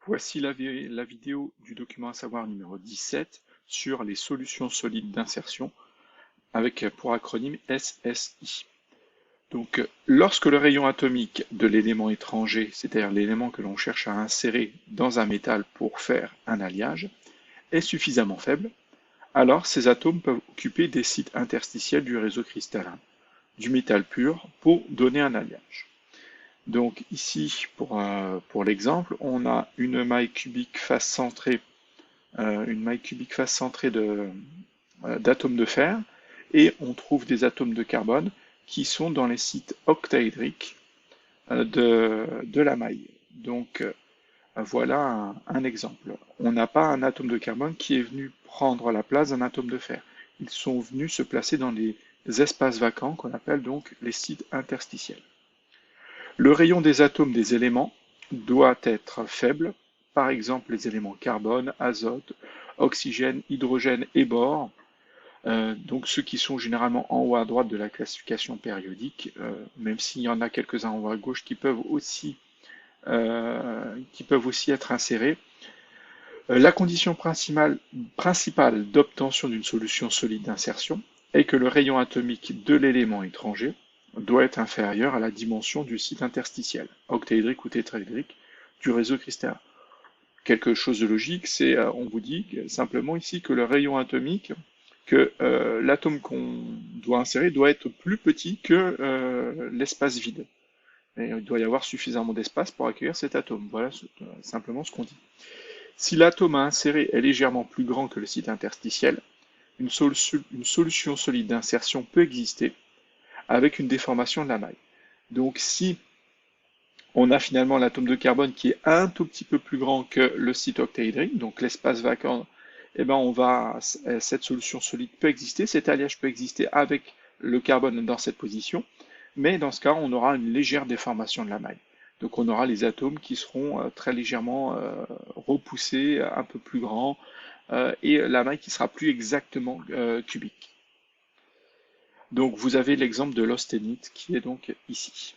Voici la vidéo du document à savoir numéro 17 sur les solutions solides d'insertion avec pour acronyme SSI. Donc, lorsque le rayon atomique de l'élément étranger, c'est-à-dire l'élément que l'on cherche à insérer dans un métal pour faire un alliage, est suffisamment faible, alors ces atomes peuvent occuper des sites interstitiels du réseau cristallin du métal pur pour donner un alliage. Donc ici, pour l'exemple, on a une maille cubique face centrée, d'atomes de fer, et on trouve des atomes de carbone qui sont dans les sites octaédriques de la maille. Donc voilà un exemple. On n'a pas un atome de carbone qui est venu prendre la place d'un atome de fer. Ils sont venus se placer dans les espaces vacants qu'on appelle donc les sites interstitiels. Le rayon des atomes des éléments doit être faible, par exemple les éléments carbone, azote, oxygène, hydrogène et bore, donc ceux qui sont généralement en haut à droite de la classification périodique, même s'il y en a quelques-uns en haut à gauche qui peuvent aussi être insérés. La condition principale d'obtention d'une solution solide d'insertion est que le rayon atomique de l'élément étranger doit être inférieur à la dimension du site interstitiel, octaédrique ou tétraédrique, du réseau cristallin. Quelque chose de logique, c'est, on vous dit simplement ici que le rayon atomique, que l'atome qu'on doit insérer doit être plus petit que l'espace vide. Et il doit y avoir suffisamment d'espace pour accueillir cet atome. Voilà simplement ce qu'on dit. Si l'atome à insérer est légèrement plus grand que le site interstitiel, une solution solide d'insertion peut exister avec une déformation de la maille. Donc si on a finalement l'atome de carbone qui est un tout petit peu plus grand que le site octaédrique, donc l'espace vacant, eh ben cette solution solide peut exister, cet alliage peut exister avec le carbone dans cette position, mais dans ce cas, on aura une légère déformation de la maille. Donc on aura les atomes qui seront très légèrement repoussés, un peu plus grands, et la maille qui sera plus exactement cubique. Donc vous avez l'exemple de l'austenite qui est donc ici.